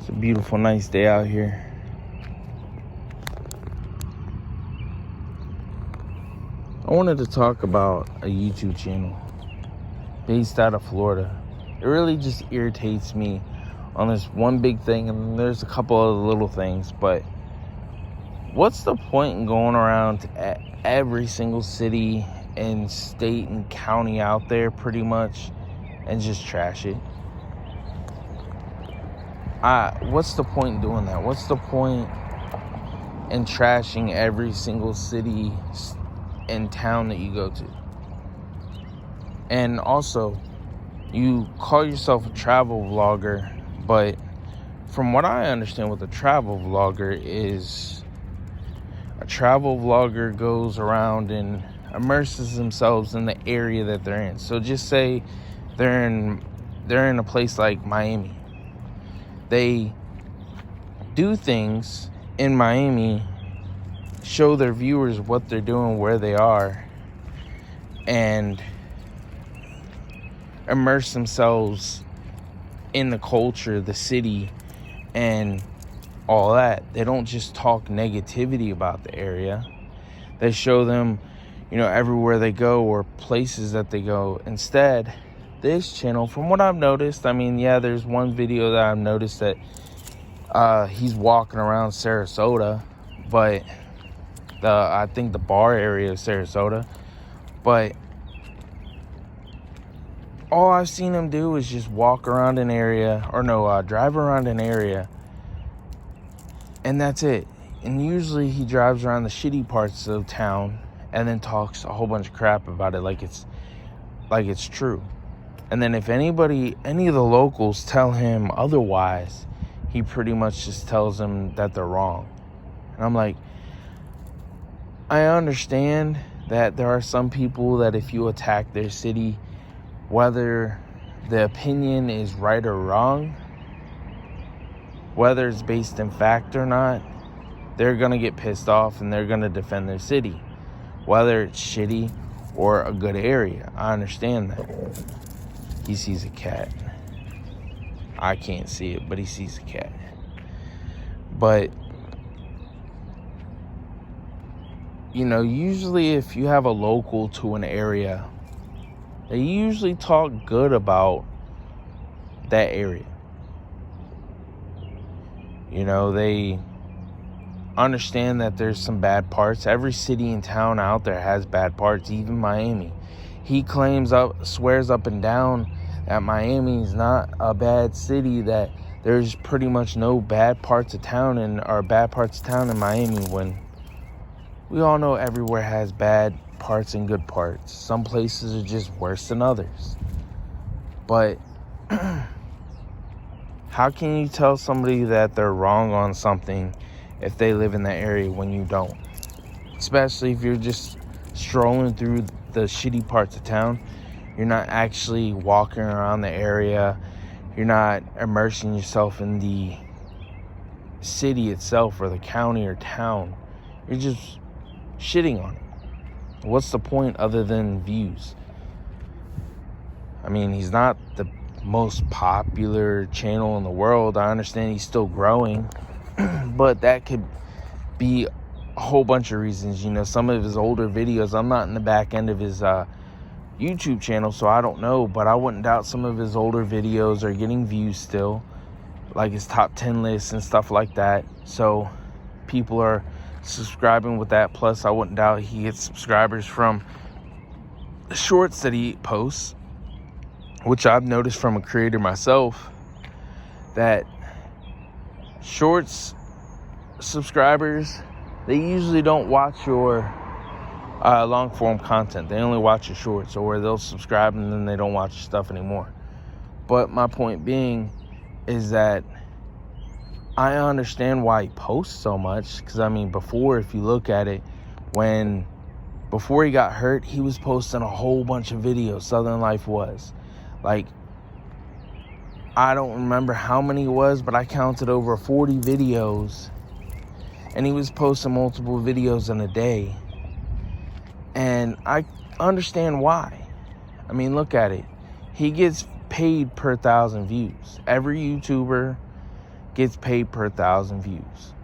It's a beautiful, nice day out here. I wanted to talk about a YouTube channel based out of Florida. It really just irritates me on this one big thing, and there's a couple of little things, but what's the point in going around to every single city and state and county out there pretty much and just trash it? What's the point in doing that? What's the point in trashing every single city and town that you go to? And also, you call yourself a travel vlogger, but from what I understand what a travel vlogger is, a travel vlogger goes around and immerses themselves in the area that they're in. So just say they're in a place like Miami. They do things in Miami, show their viewers what they're doing, where they are, and immerse themselves in the culture, the city, and all that. They don't just talk negativity about the area. They show them, everywhere they go or places that they go. Instead, this channel, from what I've noticed, there's one video that I've noticed that he's walking around Sarasota, but I think the bar area of Sarasota, but all I've seen him do is just walk around an area, drive around an area, and that's it. And usually he drives around the shitty parts of town and then talks a whole bunch of crap about it like it's true. And then if any of the locals tell him otherwise, he pretty much just tells them that they're wrong. And I'm like, I understand that there are some people that if you attack their city, whether the opinion is right or wrong, whether it's based in fact or not, they're going to get pissed off and they're going to defend their city, whether it's shitty or a good area. I understand that. He sees a cat. I can't see it, but he sees a cat. But, usually if you have a local to an area, they usually talk good about that area. They understand that there's some bad parts. Every city and town out there has bad parts, even Miami. He swears up and down that Miami is not a bad city, that there's pretty much no bad parts of town in Miami, when we all know everywhere has bad parts and good parts. Some places are just worse than others. But how can you tell somebody that they're wrong on something if they live in that area when you don't? Especially if you're just strolling through the shitty parts of town. You're not actually walking around the area. You're not immersing yourself in the city itself or the county or town. You're just shitting on it. What's the point other than views? He's not the most popular channel in the world. I understand he's still growing, but that could be a whole bunch of reasons. Some of his older videos, I'm not in the back end of his YouTube channel, so I don't know, but I wouldn't doubt some of his older videos are getting views still, like his top 10 lists and stuff like that. So people are subscribing with that. Plus, I wouldn't doubt he gets subscribers from the shorts that he posts, which I've noticed from a creator myself, that shorts subscribers, they usually don't watch your long form content. They only watch your shorts, or they'll subscribe and then they don't watch your stuff anymore. But my point being is that I understand why he posts so much, because before, if you look at it, before he got hurt, he was posting a whole bunch of videos. Southern Life was I don't remember how many it was, but I counted over 40 videos, and he was posting multiple videos in a day. And I understand why. Look at it. He gets paid per 1,000 views. Every YouTuber gets paid per 1,000 views.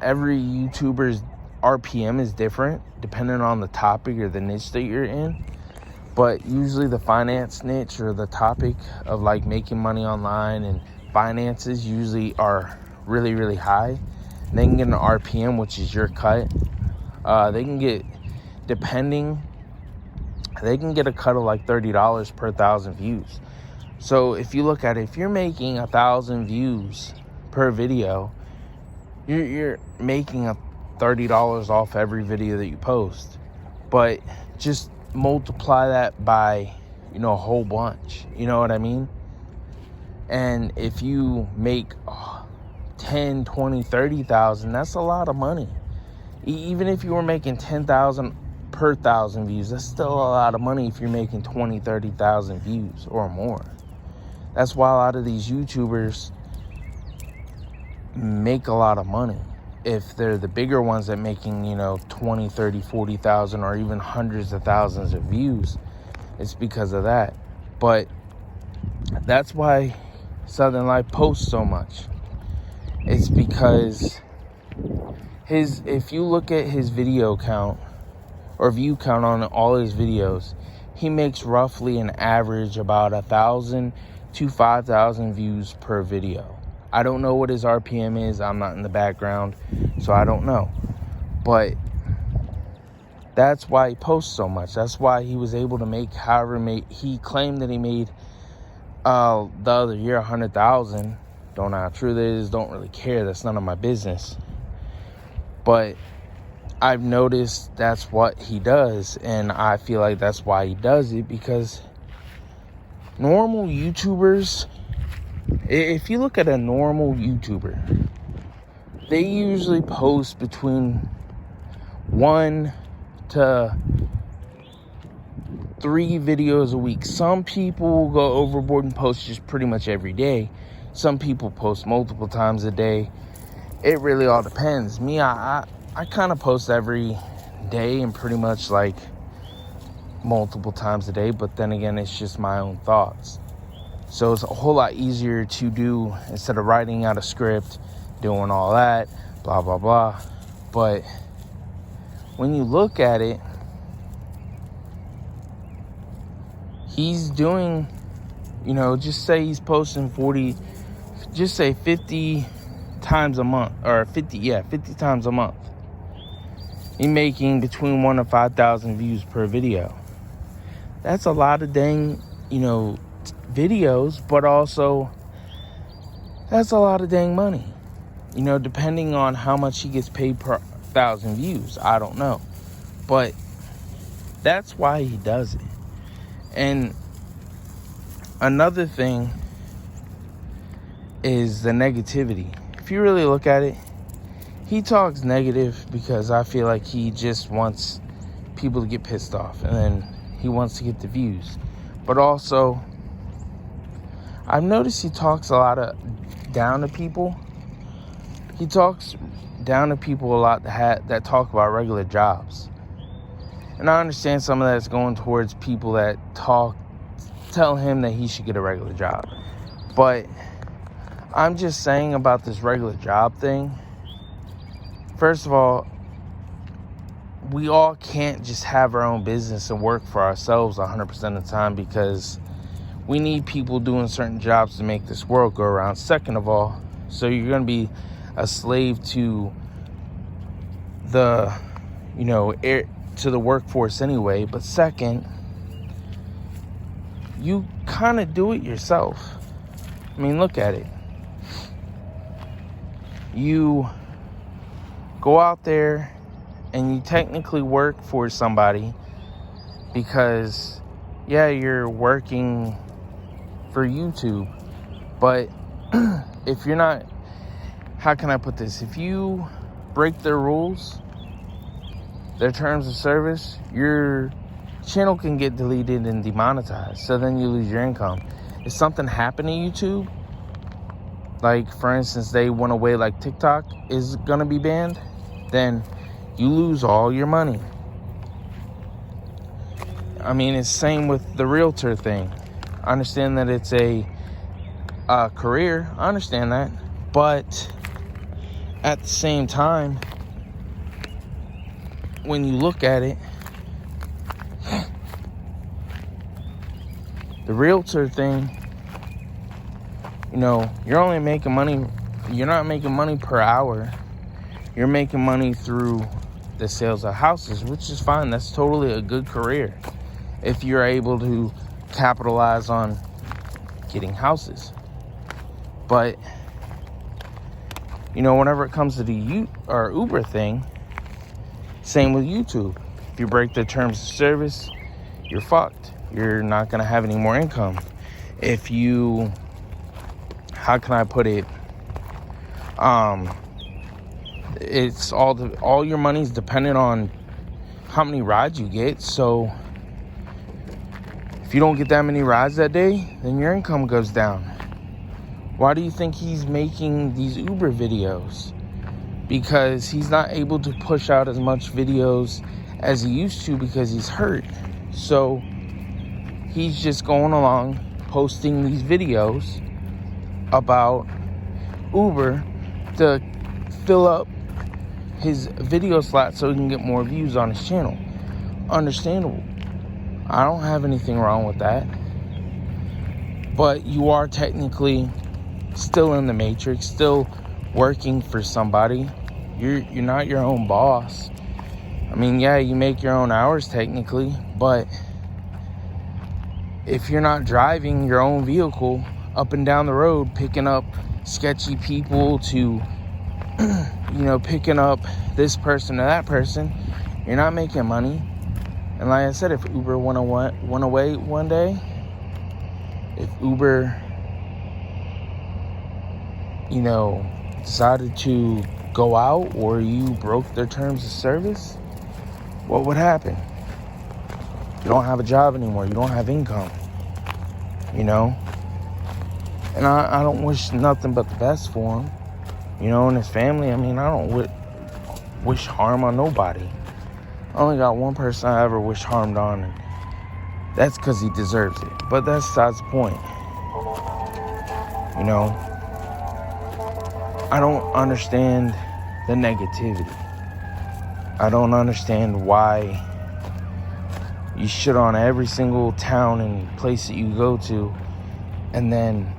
Every YouTuber's RPM is different depending on the topic or the niche that you're in. But usually the finance niche or the topic of like making money online and finances usually are really, really high. They can get an RPM, which is your cut. They can get a cut of like $30 per 1,000 views. So if you look at it, if you're making 1,000 views per video, you're making $30 off every video that you post. But just multiply that by, a whole bunch. You know what I mean? And if you make 10, 20, 30,000, that's a lot of money. Even if you were making 10,000 per 1,000 views, that's still a lot of money if you're making 20, 30,000 views or more. That's why a lot of these YouTubers make a lot of money. If they're the bigger ones that making, 20, 30, 40,000 or even hundreds of thousands of views, it's because of that. But that's why Southern Life posts so much. It's because if you look at his video count or view count on all his videos, he makes roughly an average about 1,000 to 5,000 views per video. I don't know what his RPM is. I'm not in the background, so I don't know. But that's why he posts so much. That's why he was able to make he claimed that he made the other year 100,000. Don't know how true that is. Don't really care. That's none of my business. But I've noticed that's what he does, and I feel like that's why he does it, because normal YouTubers, if you look at a normal YouTuber, they usually post between 1 to 3 videos a week. Some people will go overboard and post just pretty much every day. Some people post multiple times a day. It really all depends. Me, I kind of post every day and pretty much like multiple times a day, but then again, it's just my own thoughts. So it's a whole lot easier to do instead of writing out a script, doing all that, blah, blah, blah. But when you look at it, he's doing, just say he's posting 50 times a month, or 50 times a month. He's making between 1 and 5,000 views per video. That's a lot of dang, videos, but also that's a lot of dang money. Depending on how much he gets paid per 1,000 views, I don't know. But that's why he does it. And another thing is the negativity. If you really look at it, he talks negative because I feel like he just wants people to get pissed off, and then he wants to get the views. But also, I've noticed he talks a lot down to people. He talks down to people a lot that talk about regular jobs. And I understand some of that's going towards people that tell him that he should get a regular job. But I'm just saying about this regular job thing. First of all, we all can't just have our own business and work for ourselves 100% of the time, because we need people doing certain jobs to make this world go around. Second of all, so you're going to be a slave to the, to the workforce anyway. But second, you kind of do it yourself. I mean, look at it. You go out there and you technically work for somebody because, you're working for YouTube. But if you're not, how can I put this? If you break their rules, their terms of service, your channel can get deleted and demonetized. So then you lose your income. If something happened to YouTube, like for instance, they went away, like TikTok is gonna be banned, then you lose all your money. I mean, it's same with the realtor thing. I understand that it's a career. I understand that. But at the same time, when you look at it, the realtor thing, you know, you're only making money, you're not making money per hour. You're making money through the sales of houses, which is fine. That's totally a good career if you're able to capitalize on getting houses. But, you know, whenever it comes to the Uber thing, same with YouTube. If you break the terms of service, you're fucked. You're not going to have any more income. If you, how can I put it? It's all your money's dependent on how many rides you get. So if you don't get that many rides that day, then your income goes down. Why do you think he's making these Uber videos? Because he's not able to push out as much videos as he used to because he's hurt. So he's just going along posting these videos about Uber to fill up his video slot so he can get more views on his channel. Understandable. I don't have anything wrong with that. But you are technically still in the matrix, still working for somebody. You're not your own boss. I mean, yeah, you make your own hours technically, but if you're not driving your own vehicle up and down the road, picking up sketchy people to, you know, picking up this person or that person, you're not making money. And like I said, if Uber went away one day, if Uber, you know, decided to go out or you broke their terms of service, what would happen? You don't have a job anymore. You don't have income, you know? And I don't wish nothing but the best for him, you know, and his family. I mean, I don't wish harm on nobody. I only got one person I ever wish harmed on, and that's because he deserves it. But that's besides the point. You know, I don't understand the negativity. I don't understand why you shit on every single town and place that you go to and then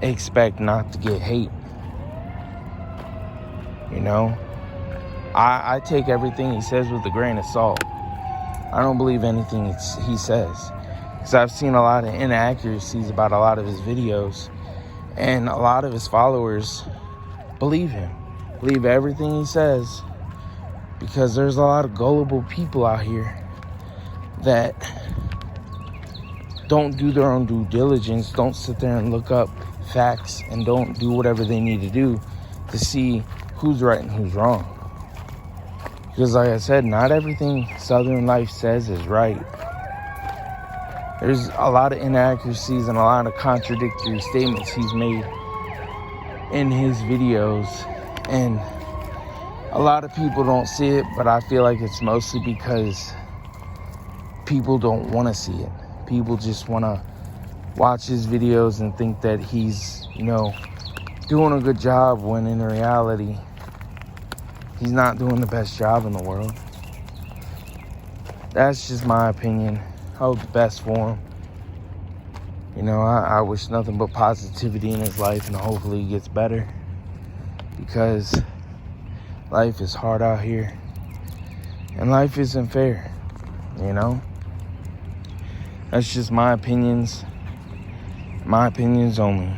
expect not to get hate. You know, I take everything he says with a grain of salt. I don't believe anything he says, because I've seen a lot of inaccuracies about a lot of his videos, and a lot of his followers believe him, believe everything he says, because there's a lot of gullible people out here that don't do their own due diligence, don't sit there and look up facts, and don't do whatever they need to do to see who's right and who's wrong. Because like I said, not everything Southern Life says is right. There's a lot of inaccuracies and a lot of contradictory statements he's made in his videos, and a lot of people don't see it, but I feel like it's mostly because people don't want to see it. People just want to watch his videos and think that he's, you know, doing a good job, when in reality, he's not doing the best job in the world. That's just my opinion. I hope the best for him. You know, I wish nothing but positivity in his life, and hopefully he gets better, because life is hard out here, and life isn't fair, you know? That's just my opinions only.